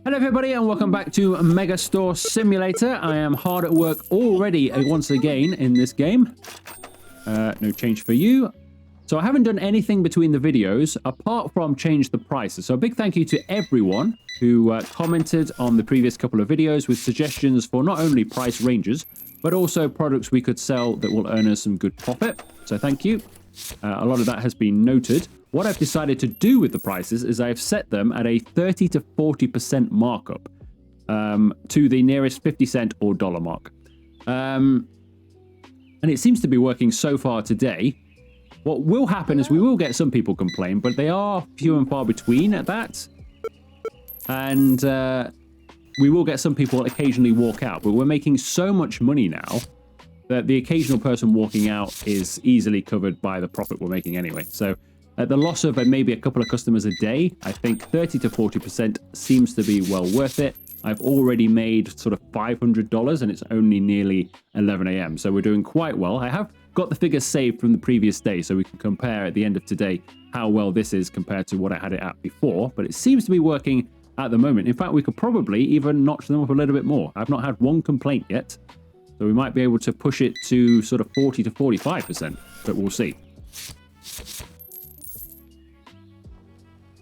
Hello everybody and welcome back to Megastore Simulator. I am hard at work already once again in this game. No change for you. So I haven't done anything between the videos apart from change the prices. So a big thank you to everyone who commented on the previous couple of videos with suggestions for not only price ranges, but also products we could sell that will earn us some good profit. So thank you. A lot of that has been noted. What I've decided to do with the prices is I've set them at a 30 to 40% markup to the nearest 50 cent or dollar mark. And it seems to be working so far today. What will happen is we will get some people complain, but they are few and far between at that. And we will get some people occasionally walk out, but we're making so much money now that the occasional person walking out is easily covered by the profit we're making anyway. So at the loss of maybe a couple of customers a day, I think 30 to 40% seems to be well worth it. I've already made sort of $500 and it's only nearly 11 a.m. So we're doing quite well. I have got the figures saved from the previous day so we can compare at the end of today how well this is compared to what I had it at before. But it seems to be working at the moment. In fact, we could probably even notch them up a little bit more. I've not had one complaint yet. So we might be able to push it to sort of 40 to 45%, but we'll see.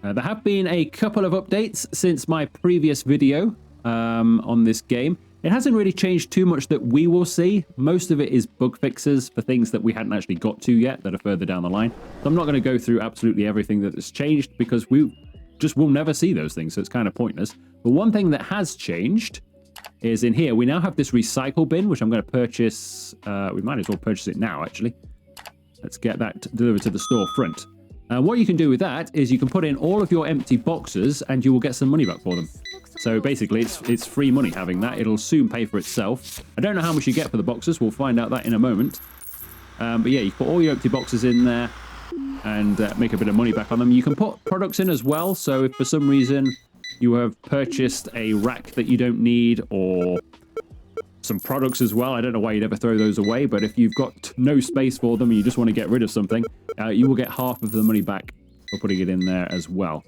There have been a couple of updates since my previous video on this game. It hasn't really changed too much that we will see. Most of it is bug fixes for things that we hadn't actually got to yet that are further down the line. So I'm not going to go through absolutely everything that has changed because we just will never see those things, so it's kind of pointless. But one thing that has changed is in here. We now have this recycle bin, which I'm going to purchase. We might as well purchase it now, actually. Let's get that delivered to the store front. And what you can do with that is you can put in all of your empty boxes and you will get some money back for them. So basically, it's free money having that. It'll soon pay for itself. I don't know how much you get for the boxes. We'll find out that in a moment. But yeah, you put all your empty boxes in there and make a bit of money back on them. You can put products in as well. So if for some reason you have purchased a rack that you don't need or some products as well, I don't know why you'd ever throw those away, but if you've got no space for them and you just want to get rid of something, you will get half of the money back for putting it in there as well.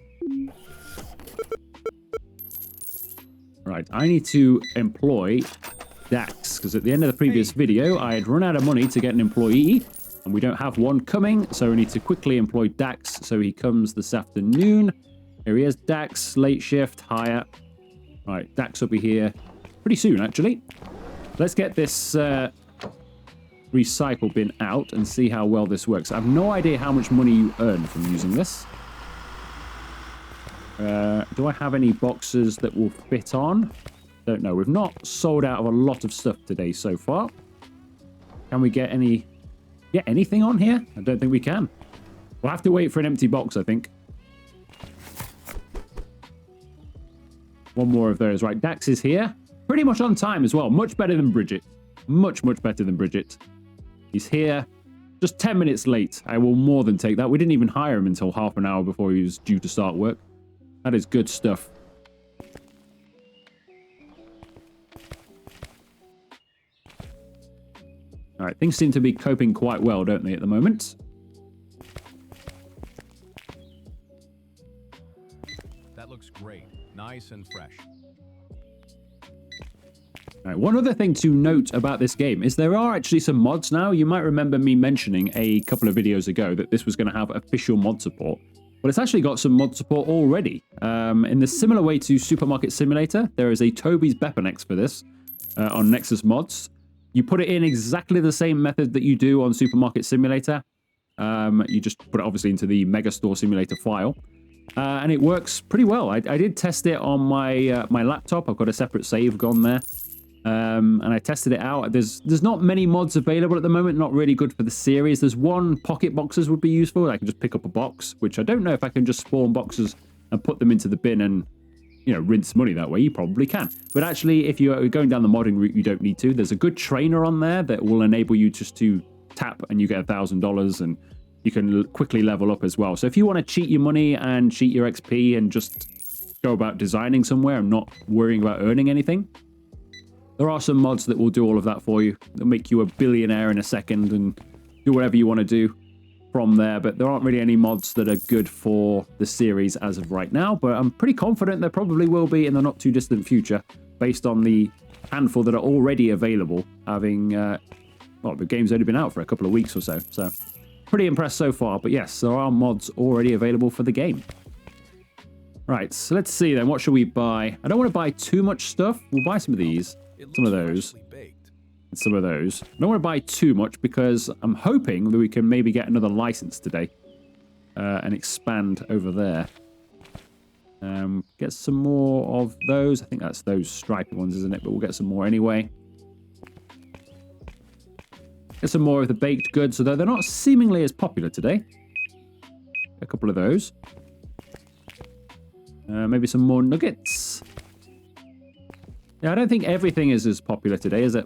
Right, I need to employ Dax, because at the end of the previous video, I had run out of money to get an employee, and we don't have one coming, so we need to quickly employ Dax, so he comes this afternoon. Here he is, Dax, late shift, hire. Right, Dax will be here pretty soon, actually. Let's get this recycle bin out and see how well this works. I have no idea how much money you earn from using this. Do I have any boxes that will fit on? Don't know. We've not sold out of a lot of stuff today so far. Can we get anything on here? I don't think we can. We'll have to wait for an empty box, I think. One more of those. Right, Dax is here. Pretty much on time as well. Much better than Bridget. Much, much better than Bridget. He's here. Just 10 minutes late. I will more than take that. We didn't even hire him until half an hour before he was due to start work. That is good stuff. All right, things seem to be coping quite well, don't they, at the moment? That looks great. Nice and fresh. Right, one other thing to note about this game is there are actually some mods now. You might remember me mentioning a couple of videos ago that this was going to have official mod support. Well, it's actually got some mod support already. In the similar way to Supermarket Simulator, there is a Toby's Bepanex for this on Nexus Mods. You put it in exactly the same method that you do on Supermarket Simulator. You just put it obviously into the Megastore Simulator file. And it works pretty well. I did test it on my my laptop. I've got a separate save gone there. And I tested it out. There's not many mods available at the moment, not really good for the series. There's one, pocket boxes would be useful. I can just pick up a box, which I don't know if I can just spawn boxes and put them into the bin and, you know, rinse money that way. You probably can. But actually, if you're going down the modding route, you don't need to. There's a good trainer on there that will enable you just to tap and you get $1,000 and you can quickly level up as well. So if you want to cheat your money and cheat your XP and just go about designing somewhere and not worrying about earning anything, there are some mods that will do all of that for you. They'll make you a billionaire in a second and do whatever you want to do. from there, but there aren't really any mods that are good for the series as of right now, but I'm pretty confident there probably will be in the not too distant future based on the handful that are already available, having well, the game's only been out for a couple of weeks or so, so pretty impressed so far. But yes, there are mods already available for the game. Right, so let's see then, what should we buy? I don't want to buy too much stuff. We'll buy some of these, some of those, and some of those. I don't want to buy too much because I'm hoping that we can maybe get another license today and expand over there. Get some more of those. I think that's those stripy ones, isn't it? But we'll get some more anyway. Get some more of the baked goods, although they're not seemingly as popular today. A couple of those. Maybe some more nuggets. Yeah, I don't think everything is as popular today, is it?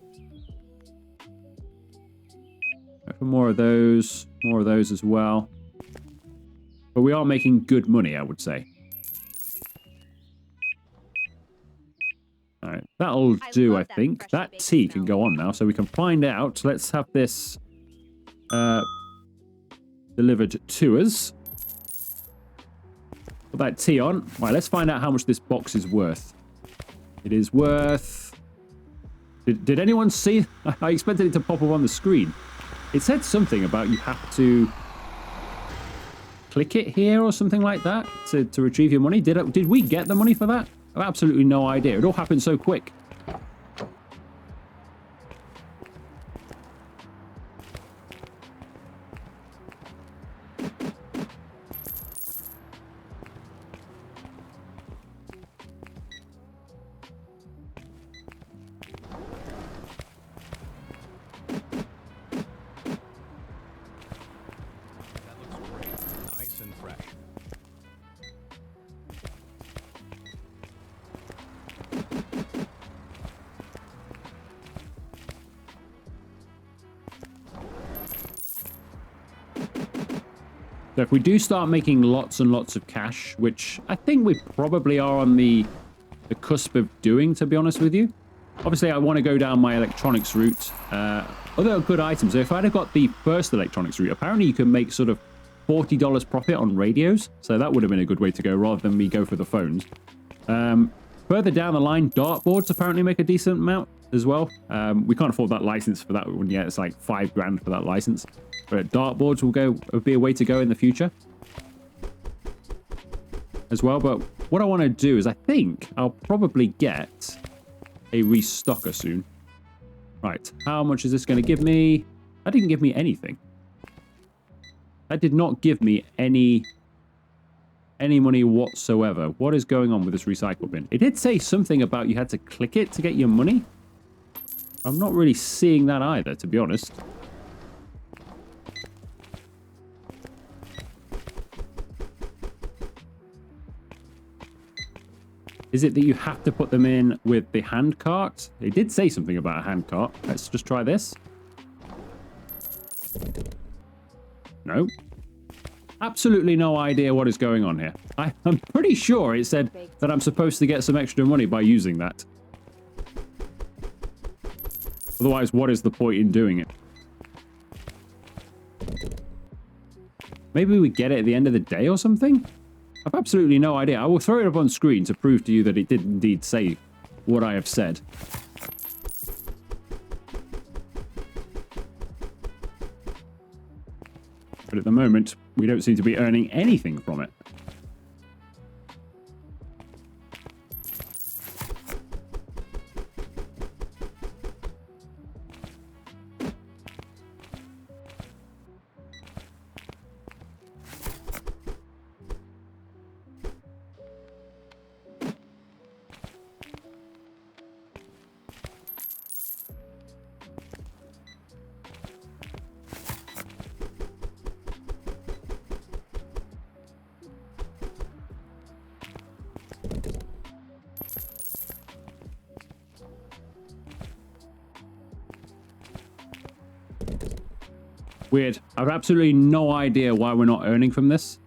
For more of those as well. But we are making good money, I would say. All right, that'll do, I think. That tea can go on now, so we can find out. Let's have this delivered to us. Put that tea on. Right, let's find out how much this box is worth. It is worth... Did anyone see? I expected it to pop up on the screen. It said something about you have to click it here or something like that to retrieve your money. Did we get the money for that? I have absolutely no idea. It all happened so quick. So if we do start making lots and lots of cash, which I think we probably are on the cusp of doing, to be honest with you. Obviously, I want to go down my electronics route. Other good items. So if I'd have got the first electronics route, apparently you can make sort of $40 profit on radios. So that would have been a good way to go rather than me go for the phones. Further down the line, dartboards apparently make a decent amount as well. We can't afford that license for that one yet. It's like $5,000 for that license. But dartboards will be a way to go in the future as well. But what I want to do is I think I'll probably get a restocker soon. Right, how much is this going to give me? That didn't give me anything. That did not give me any money whatsoever. What is going on with this recycle bin? It did say something about you had to click it to get your money. I'm not really seeing that either, to be honest. Is it that you have to put them in with the hand cart? It did say something about a hand cart. Let's just try this. No. Absolutely no idea what is going on here. I'm pretty sure it said that I'm supposed to get some extra money by using that. Otherwise, what is the point in doing it? Maybe we get it at the end of the day or something? I've absolutely no idea. I will throw it up on screen to prove to you that it did indeed say what I have said. But at the moment, we don't seem to be earning anything from it. Weird. I've absolutely no idea why we're not earning from this.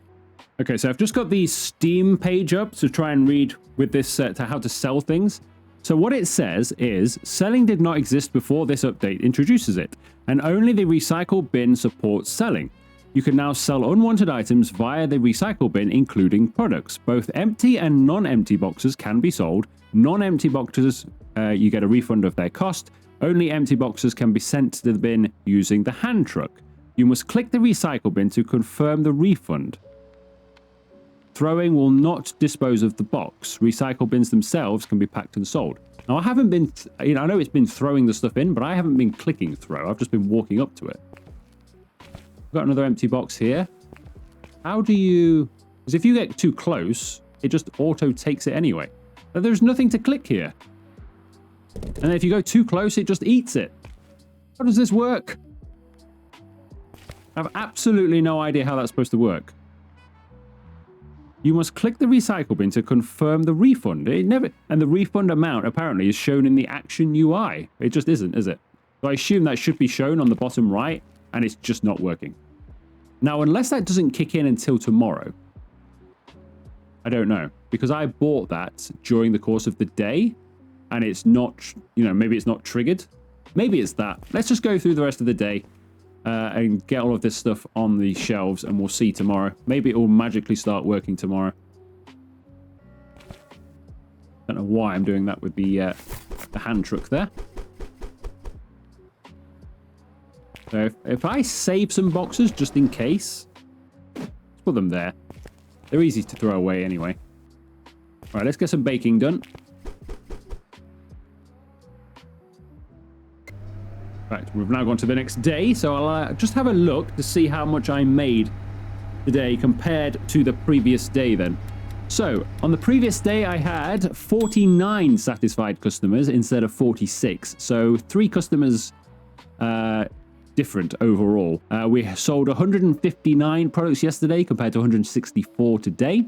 Okay, so I've just got the Steam page up to try and read with this to how to sell things. So what it says is, selling did not exist before this update introduces it, and only the recycle bin supports selling. You can now sell unwanted items via the recycle bin, including products. Both empty and non-empty boxes can be sold. Non-empty boxes, you get a refund of their cost. Only empty boxes can be sent to the bin using the hand truck. You must click the recycle bin to confirm the refund. Throwing will not dispose of the box. Recycle bins themselves can be packed and sold. Now, I haven't been, I know it's been throwing the stuff in, but I haven't been clicking throw. I've just been walking up to it. Got another empty box here. How do you... Because if you get too close, it just auto takes it anyway. But there's nothing to click here. And if you go too close, it just eats it. How does this work? I have absolutely no idea how that's supposed to work. You must click the recycle bin to confirm the refund. And the refund amount apparently is shown in the action UI. It just isn't, is it? So I assume that should be shown on the bottom right, and it's just not working. Now, unless that doesn't kick in until tomorrow, I don't know, because I bought that during the course of the day, and it's not, maybe it's not triggered. Maybe it's that. Let's just go through the rest of the day and get all of this stuff on the shelves, and we'll see tomorrow. Maybe it will magically start working tomorrow. Don't know why I'm doing that with the hand truck there. So if I save some boxes just in case, let's put them there. They're easy to throw away anyway. All right, let's get some baking done. Right, we've now gone to the next day, so I'll just have a look to see how much I made today compared to the previous day then. So, on the previous day, I had 49 satisfied customers instead of 46. So, 3 customers different overall. We sold 159 products yesterday compared to 164 today.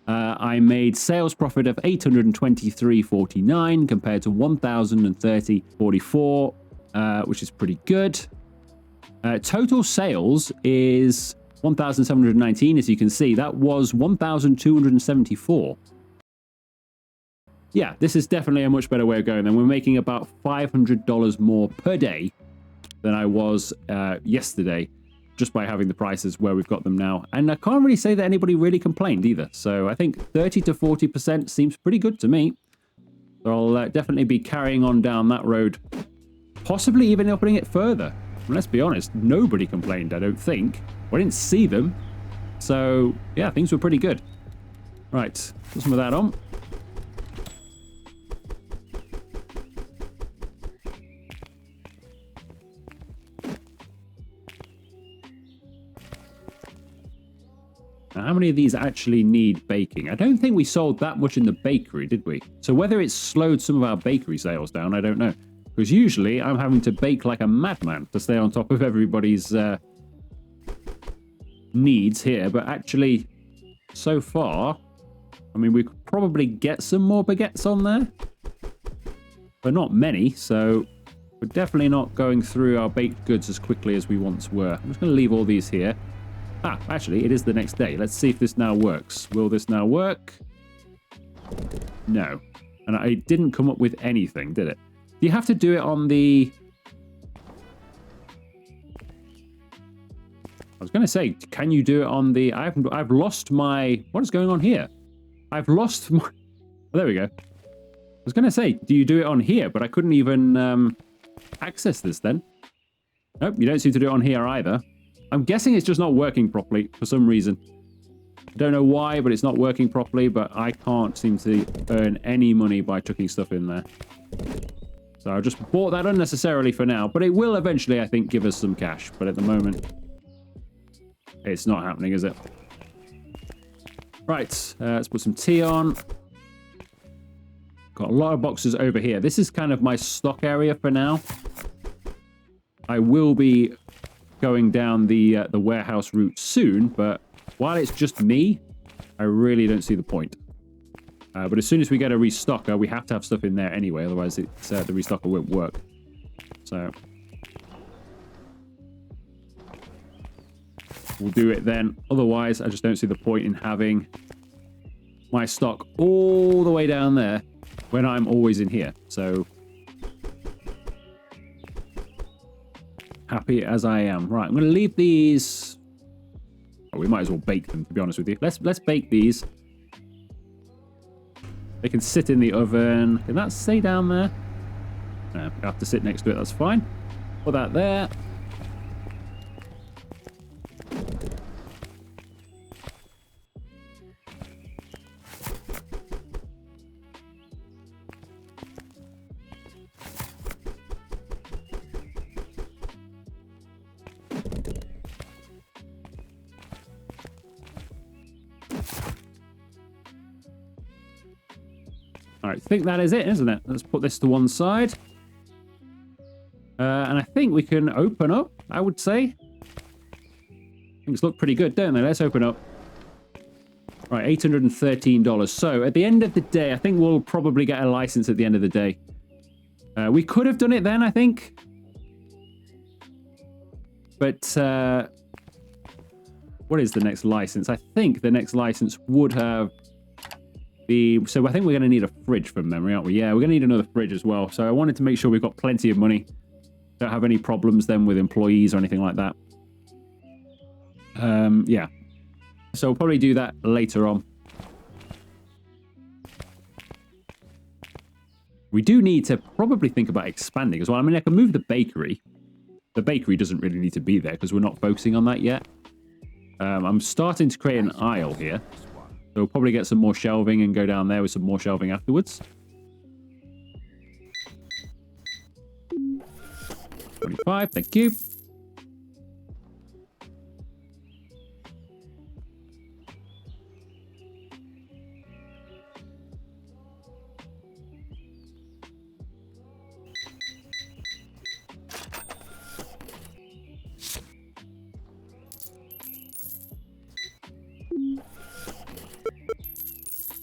I made sales profit of 823.49 compared to 1,030.44, which is pretty good. Total sales is 1,719, as you can see. That was 1,274. Yeah, this is definitely a much better way of going. And we're making about $500 more per day than I was yesterday, just by having the prices where we've got them now. And I can't really say that anybody really complained either. So I think 30 to 40% seems pretty good to me. So I'll definitely be carrying on down that road, possibly even opening it further. And let's be honest, nobody complained, I don't think. I didn't see them. So yeah, things were pretty good. Right, put some of that on. Now, how many of these actually need baking? I don't think we sold that much in the bakery, did we? So whether it's slowed some of our bakery sales down, I don't know. Because usually I'm having to bake like a madman to stay on top of everybody's needs here. But actually, so far, I mean, we could probably get some more baguettes on there. But not many, so we're definitely not going through our baked goods as quickly as we once were. I'm just going to leave all these here. Ah, actually, it is the next day. Let's see if this now works. Will this now work? No. And I didn't come up with anything, did it? Do you have to do it on the... I was going to say, can you do it on the... I've lost my... What is going on here? I've lost my... Oh, there we go. I was going to say, do you do it on here? But I couldn't even access this then. Nope, you don't seem to do it on here either. I'm guessing it's just not working properly for some reason. I don't know why, but it's not working properly, but I can't seem to earn any money by chucking stuff in there. So I just bought that unnecessarily for now, but it will eventually, I think, give us some cash. But at the moment, it's not happening, is it? Right, let's put some tea on. Got a lot of boxes over here. This is kind of my stock area for now. I will be going down the warehouse route soon, but while it's just me, I really don't see the point. But as soon as we get a restocker, we have to have stuff in there anyway, otherwise it's, the restocker won't work. So we'll do it then. Otherwise, I just don't see the point in having my stock all the way down there when I'm always in here. So happy as I am. Right, I'm going to leave these Oh, we might as well bake them, to be honest with you. Let's bake these. They can sit in the oven. Can that stay down there? No, we have to sit next to it. That's fine. Put that there. All right, I think that is it, isn't it? Let's put this to one side. And I think we can open up, I would say. Things look pretty good, don't they? Let's open up. Right, $813. So at the end of the day, I think we'll probably get a license at the end of the day. We could have done it then, I think. But what is the next license? I think the next license would have the... So I think we're going to need a fridge from memory, aren't we? Yeah, we're going to need another fridge as well. So I wanted to make sure we've got plenty of money. Don't have any problems then with employees or anything like that. Yeah. So we'll probably do that later on. We do need to probably think about expanding as well. I mean, I can move the bakery. The bakery doesn't really need to be there because we're not focusing on that yet. I'm starting to create an aisle here. So we'll probably get some more shelving and go down there with some more shelving afterwards. 25, thank you.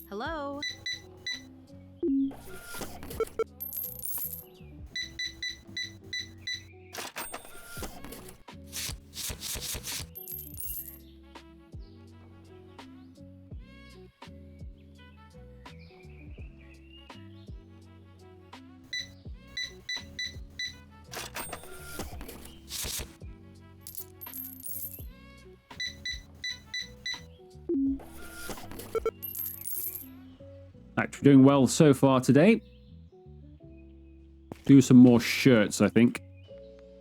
Hello? Actually doing well so far today. Do some more shirts, I think.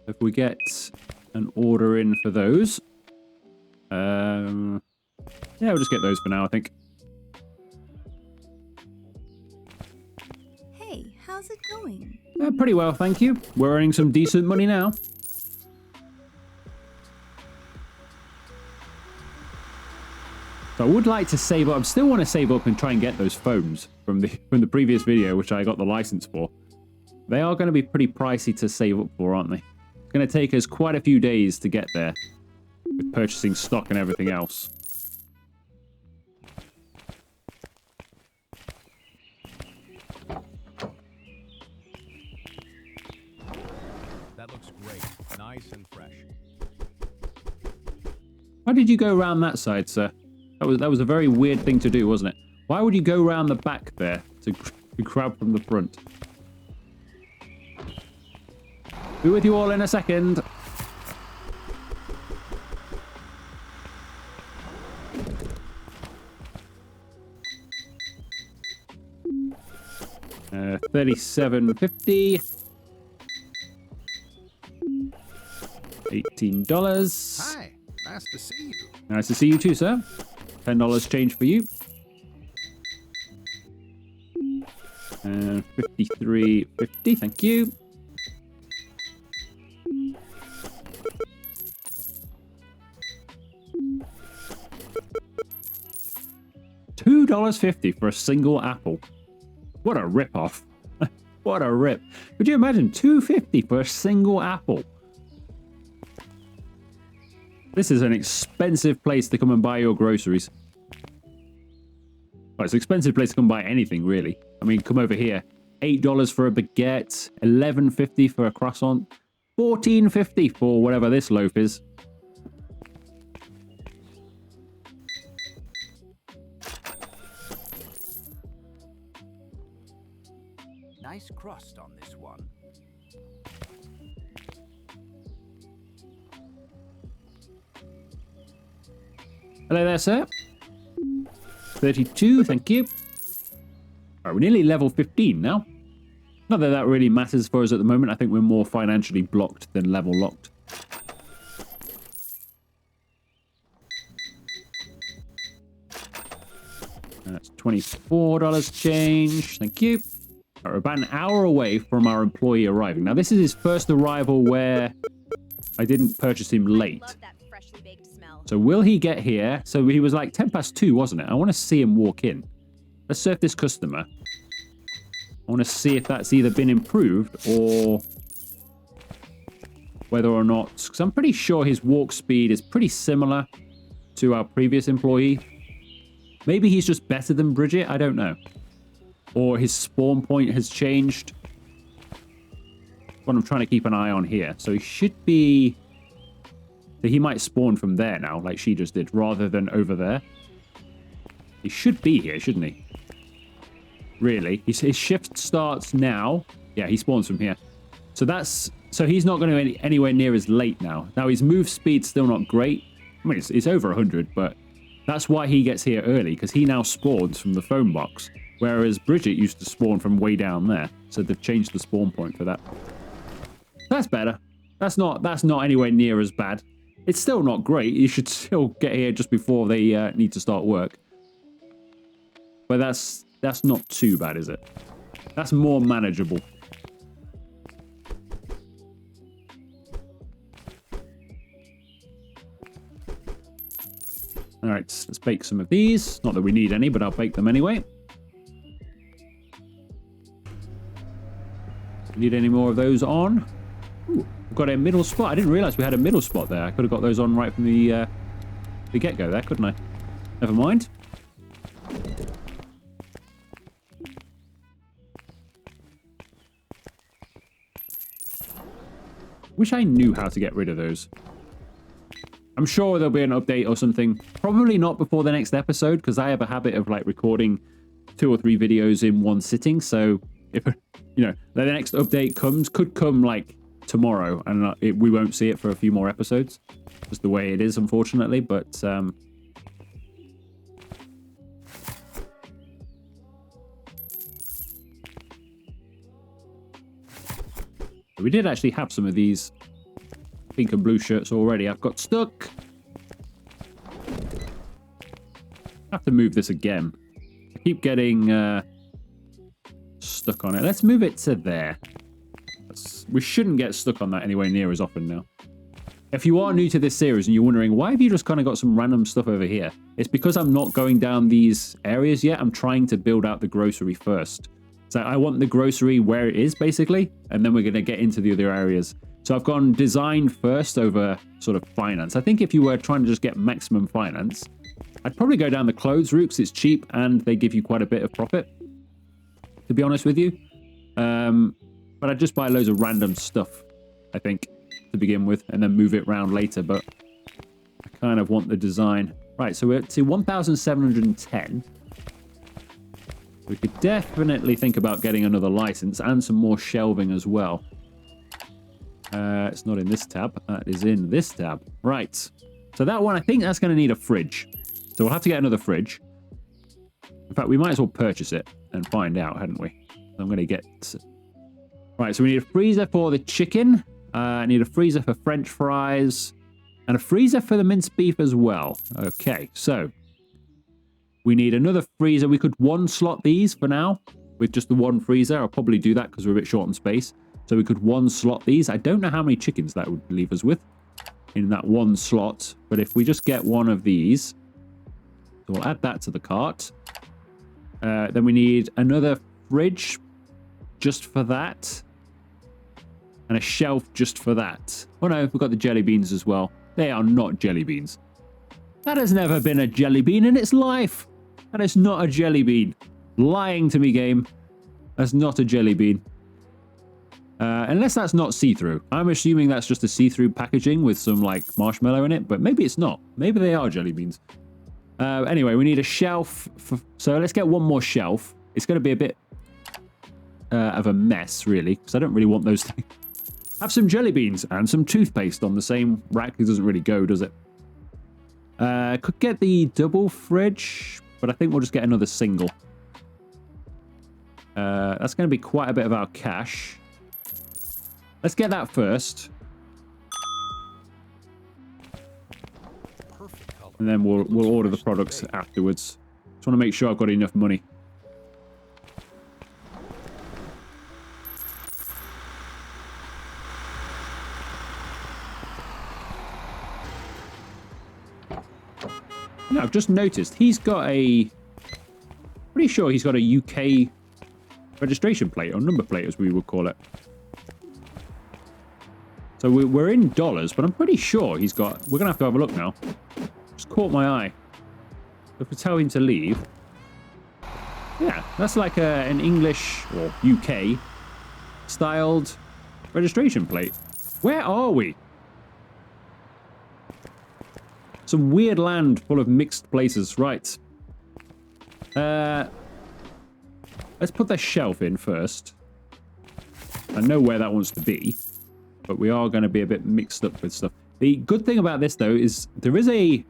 If we get an order in for those. Yeah, we'll just get those for now, I think. Hey, how's it going? Pretty well, thank you. We're earning some decent money now. So I would like to save up. I still want to save up and try and get those phones from the previous video, which I got the license for. They are going to be pretty pricey to save up for, aren't they? It's going to take us quite a few days to get there with purchasing stock and everything else. That looks great. Nice and fresh. Why did you go around that side, sir? That was a very weird thing to do, wasn't it? Why would you go around the back there to grab from the front? Be with you all in a second. $37.50. $18. Hi, nice to see you. Nice to see you too, sir. $10 change for you. And $53.50, thank you. $2.50 for a single apple. What a rip-off. What a rip. Could you imagine $2.50 for a single apple? This is an expensive place to come and buy your groceries. Well, it's an expensive place to come buy anything, really. I mean, come over here. $8 for a baguette, $11.50 for a croissant, $14.50 for whatever this loaf is. Nice crust on this one. Hello there, sir. 32, thank you. All right, we're nearly level 15 now. Not that that really matters for us at the moment. I think we're more financially blocked than level locked. That's $24 change. Thank you. All right, we're about an hour away from our employee arriving. Now, this is his first arrival where I didn't purchase him late. Love that freshly baked smell. So will he get here? So he was like 10 past 2, wasn't it? I want to see him walk in. Let's serve this customer. I want to see if that's either been improved or whether or not, because I'm pretty sure his walk speed is pretty similar to our previous employee. Maybe he's just better than Bridget, I don't know. Or his spawn point has changed. What I'm trying to keep an eye on here. So he should be... So he might spawn from there now, like she just did, rather than over there. He should be here, shouldn't he? Really? His shift starts now. Yeah, he spawns from here. So that's... So he's not going to be anywhere near as late now. Now, his move speed's still not great. I mean, it's over 100, but that's why he gets here early, because he now spawns from the phone box, whereas Bridget used to spawn from way down there. So they've changed the spawn point for that. That's better. That's not anywhere near as bad. It's still not great. You should still get here just before they need to start work. But that's not too bad, is it? That's more manageable. All right, let's bake some of these. Not that we need any, but I'll bake them anyway. Need any more of those on? Ooh, we've got a middle spot. I didn't realize we had a middle spot there. I could have got those on right from the get-go there, couldn't I? Never mind. Wish I knew how to get rid of those. I'm sure there'll be an update or something. Probably not before the next episode, because I have a habit of like recording 2 or 3 videos in one sitting. So if you know the next update could come like tomorrow, and we won't see it for a few more episodes. Just the way it is, unfortunately. But we did actually have some of these pink and blue shirts already. I've got stuck. I have to move this again. I keep getting stuck on it. Let's move it to there. We shouldn't get stuck on that anywhere near as often now. If you are new to this series and you're wondering, why have you just kind of got some random stuff over here? It's because I'm not going down these areas yet. I'm trying to build out the grocery first. So I want the grocery where it is, basically, and then we're going to get into the other areas. So I've gone design first over sort of finance. I think if you were trying to just get maximum finance, I'd probably go down the clothes route because it's cheap and they give you quite a bit of profit, to be honest with you. But I'd just buy loads of random stuff, I think, to begin with, and then move it around later. But I kind of want the design. Right, so we're up to 1,710. We could definitely think about getting another license and some more shelving as well. It's not in this tab. That is in this tab. Right. So that one, I think that's going to need a fridge. So we'll have to get another fridge. In fact, we might as well purchase it and find out, hadn't we? I'm going to get... Right, so we need a freezer for the chicken. I need a freezer for French fries. And a freezer for the minced beef as well. Okay, so... we need another freezer. We could one slot these for now with just the one freezer. I'll probably do that because we're a bit short on space. So we could one slot these. I don't know how many chickens that would leave us with in that one slot. But if we just get one of these, so we'll add that to the cart. Then we need another fridge just for that. And a shelf just for that. Oh no, we've got the jelly beans as well. They are not jelly beans. That has never been a jelly bean in its life. That is not a jelly bean. Lying to me, game. That's not a jelly bean. Unless that's not see-through. I'm assuming that's just a see-through packaging with some like marshmallow in it, but maybe it's not. Maybe they are jelly beans. Anyway, we need a shelf. So let's get one more shelf. It's going to be a bit of a mess, really, because I don't really want those things. Have some jelly beans and some toothpaste on the same rack. It doesn't really go, does it? Could get the double fridge, but I think we'll just get another single. That's going to be quite a bit of our cash. Let's get that first. Perfect color. And then we'll order the products afterwards. Just want to make sure I've got enough money. Now, I've just noticed he's got a... Pretty sure he's got a UK registration plate, or number plate as we would call it. So we're in dollars, but I'm pretty sure he's got... We're going to have a look now. Just caught my eye. If we tell him to leave... Yeah, that's like an English or UK styled registration plate. Where are we? Some weird land full of mixed places. Right. Let's put the shelf in first. I know where that wants to be, but we are going to be a bit mixed up with stuff. The good thing about this, though, is there is a...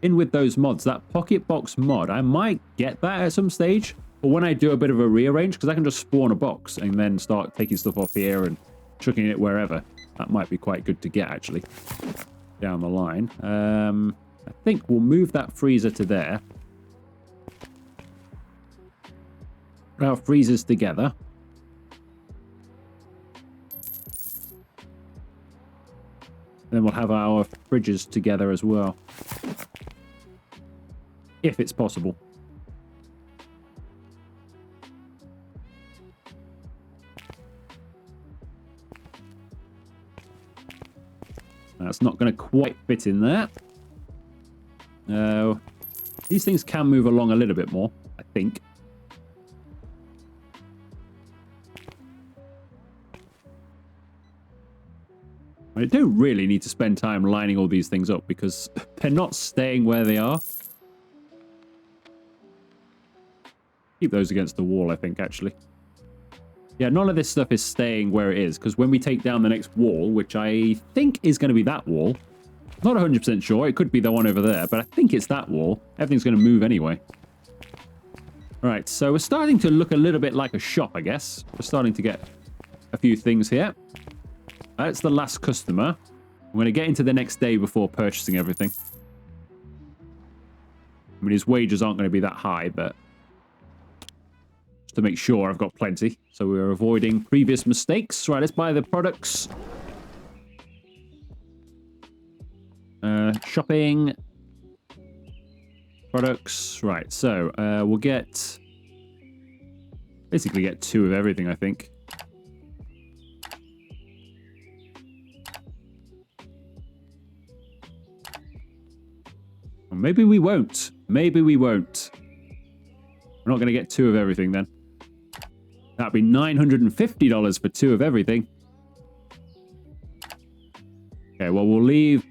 In with those mods, that pocket box mod, I might get that at some stage, but when I do a bit of a rearrange, because I can just spawn a box and then start taking stuff off here and chucking it wherever. That might be quite good to get, actually, down the line. I think we'll move that freezer to there. Put our freezers together. Then we'll have our fridges together as well. If it's possible. That's not going to quite fit in there. These things can move along a little bit more, I think. I don't really need to spend time lining all these things up because they're not staying where they are. Keep those against the wall, I think, actually. Yeah, none of this stuff is staying where it is, because when we take down the next wall, which I think is going to be that wall, not 100% sure, it could be the one over there, but I think it's that wall. Everything's going to move anyway. Alright, so we're starting to look a little bit like a shop, I guess. We're starting to get a few things here. That's the last customer. I'm going to get into the next day before purchasing everything. I mean, his wages aren't going to be that high, but... to make sure I've got plenty. So we're avoiding previous mistakes. Right, let's buy the products. Shopping. Products. Right, so we'll get... basically get 2 of everything, I think. Or maybe we won't. Maybe we won't. We're not going to get 2 of everything then. That'd be $950 for 2 of everything. Okay, well, we'll leave...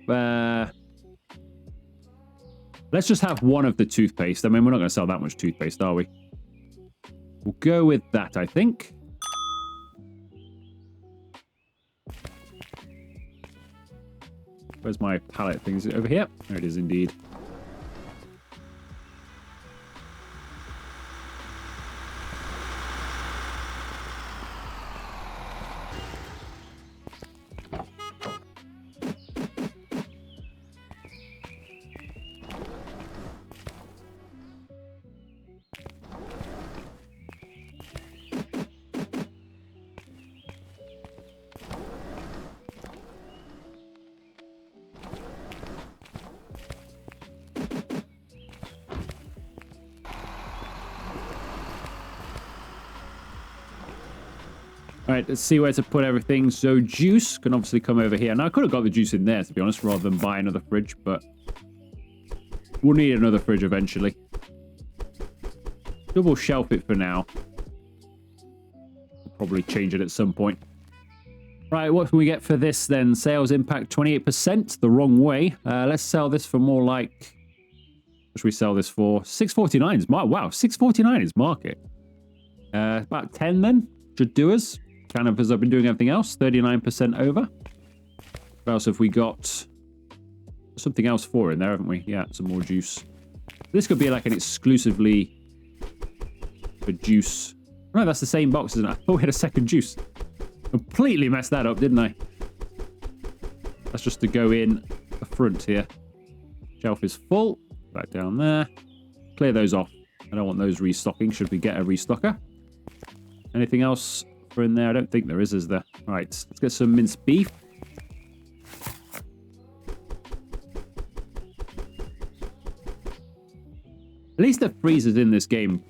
let's just have 1 of the toothpaste. I mean, we're not going to sell that much toothpaste, are we? We'll go with that, I think. Where's my pallet thing? Is it over here? There it is indeed. Right, let's see where to put everything. So juice can obviously come over here. Now, I could have got the juice in there, to be honest, rather than buy another fridge, but we'll need another fridge eventually. Double shelf it for now. Probably change it at some point. Right, what can we get for this then? Sales impact 28%, the wrong way. Let's sell this for more like... what should we sell this for? $6.49 is market. Wow, $6.49 is market. About 10 then should do us. Kind of as I've been doing everything else, 39% over. What else have we got? something else for in there, haven't we? Yeah, some more juice. This could be like an exclusively for juice. No, that's the same box, isn't it? Oh, we had a second juice. Completely messed that up, didn't I? That's just to go in the front here. Shelf is full. Back down there. Clear those off. I don't want those restocking. Should we get a restocker? Anything else for in there? I don't think there is there? Right, let's get some minced beef. At least the freezers in this game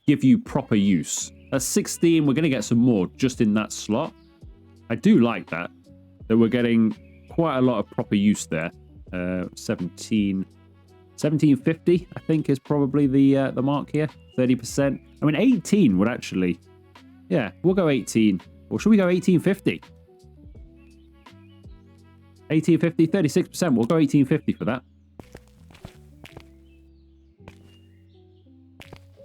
give you proper use. That's 16. We're going to get some more just in that slot. I do like that we're getting quite a lot of proper use there. 1750, I think, is probably the mark here. 30%. I mean, 18 would actually... Yeah, we'll go 18. Or should we go 1850? 1850, 36%. We'll go 1850 for that.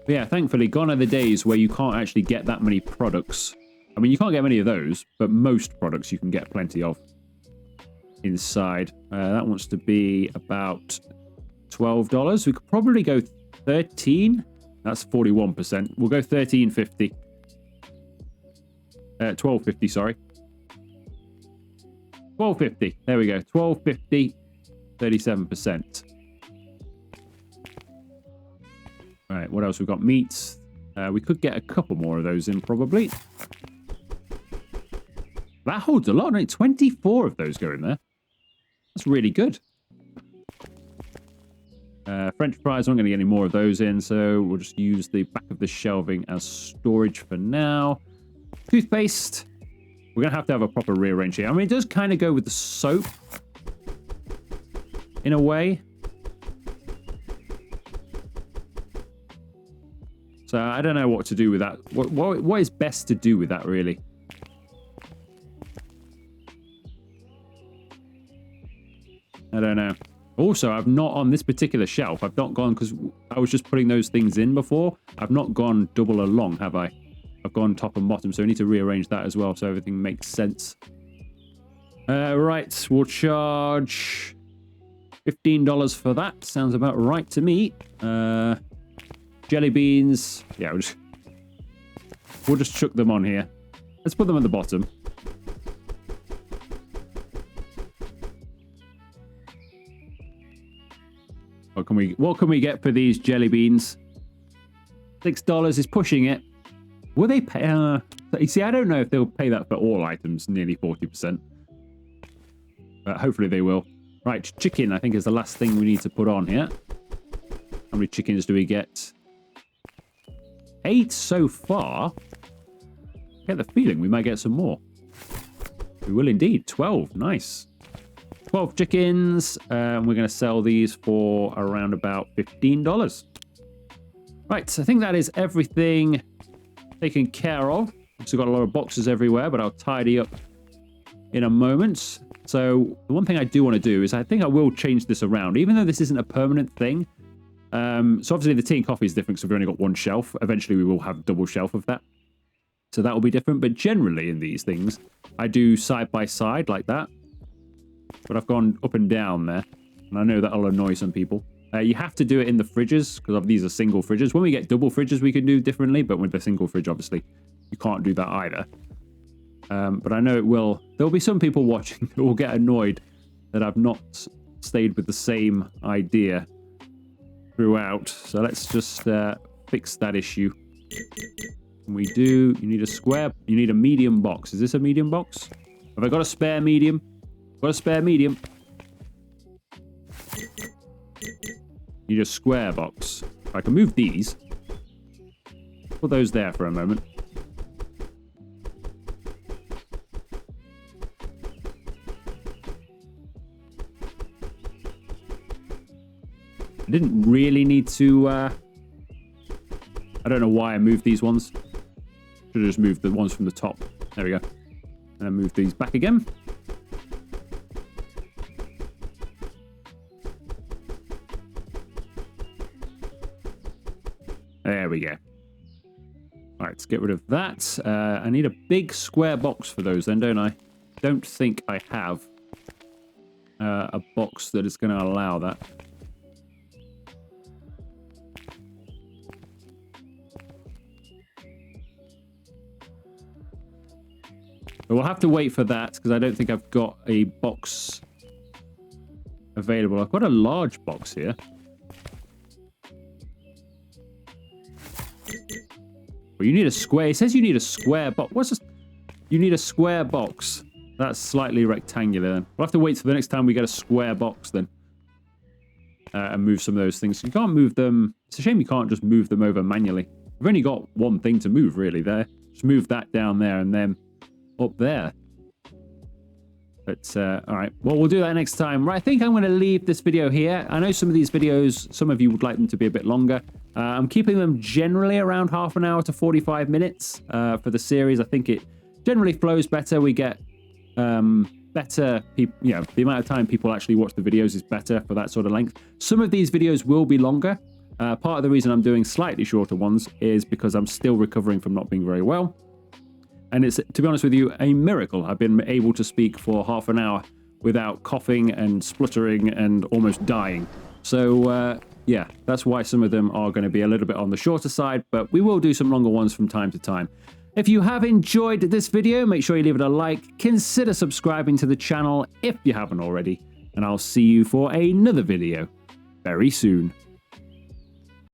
But yeah, thankfully, gone are the days where you can't actually get that many products. I mean, you can't get many of those, but most products you can get plenty of inside. That wants to be about $12. We could probably go 13. That's 41%. We'll go 1350. 1250, sorry. 1250. There we go. 1250. 37%. All right, what else? We've got meats. We could get a couple more of those in, probably. That holds a lot, right? 24 of those go in there. That's really good. French fries, I'm not going to get any more of those in, so we'll just use the back of the shelving as storage for now. Toothpaste. We're going to have a proper rearrange here. I mean, it does kind of go with the soap in a way. So I don't know what to do with that. What is best to do with that, really? I don't know. Also, I've not on this particular shelf. I've not gone because I was just putting those things in before. I've not gone double along, have I? I've gone top and bottom, so I need to rearrange that as well so everything makes sense. Right, we'll charge $15 for that. Sounds about right to me. Jelly beans. Yeah, we'll just chuck them on here. Let's put them at the bottom. What can we get for these jelly beans? $6 is pushing it. Will they pay? You see, I don't know if they'll pay that for all items, nearly 40%. But hopefully they will. Right, chicken, I think, is the last thing we need to put on here. How many chickens do we get? 8 so far. I get the feeling we might get some more. We will indeed. 12, nice. 12 chickens, and we're going to sell these for around about $15. Right, I think that is everything taken care of. Also got a lot of boxes everywhere, but I'll tidy up in a moment. So the one thing I do want to do is I think I will change this around, even though this isn't a permanent thing. So obviously the tea and coffee is different because we've only got one shelf. Eventually we will have a double shelf of that. So that will be different. But generally in these things, I do side by side like that. But I've gone up and down there. And I know that'll annoy some people. You have to do it in the fridges because these are single fridges. When we get double fridges, we can do differently. But with the single fridge, obviously, you can't do that either. But I know it will. There'll be some people watching who will get annoyed that I've not stayed with the same idea throughout. So let's just fix that issue. We do. You need a square. You need a medium box. Is this a medium box? Have I got a spare medium? Got a spare medium. Need a square box. I can move these. Put those there for a moment. I didn't really need to... I don't know why I moved these ones. Should have just moved the ones from the top. There we go. And then move these back again. There we go. All right, let's get rid of that. I need a big square box for those then, don't I? Don't think I have. a box that is going to allow that. But we'll have to wait for that because I don't think I've got a box available. I've got a large box here. Well, you need a square. It says you need a square box. What's this? You need a square box. That's slightly rectangular then. We'll have to wait till the next time we get a square box then. And move some of those things. You can't move them. It's a shame you can't just move them over manually. We've only got one thing to move really there. Just move that down there and then up there. But all right, well, we'll do that next time. Right, I think I'm going to leave this video here. I know some of these videos, some of you would like them to be a bit longer. I'm keeping them generally around half an hour to 45 minutes for the series. I think it generally flows better. We get better people, you know, the amount of time people actually watch the videos is better for that sort of length. Some of these videos will be longer. Part of the reason I'm doing slightly shorter ones is because I'm still recovering from not being very well. And it's, to be honest with you, a miracle. I've been able to speak for half an hour without coughing and spluttering and almost dying. So, yeah, that's why some of them are going to be a little bit on the shorter side, but we will do some longer ones from time to time. If you have enjoyed this video, make sure you leave it a like. Consider subscribing to the channel if you haven't already. And I'll see you for another video very soon.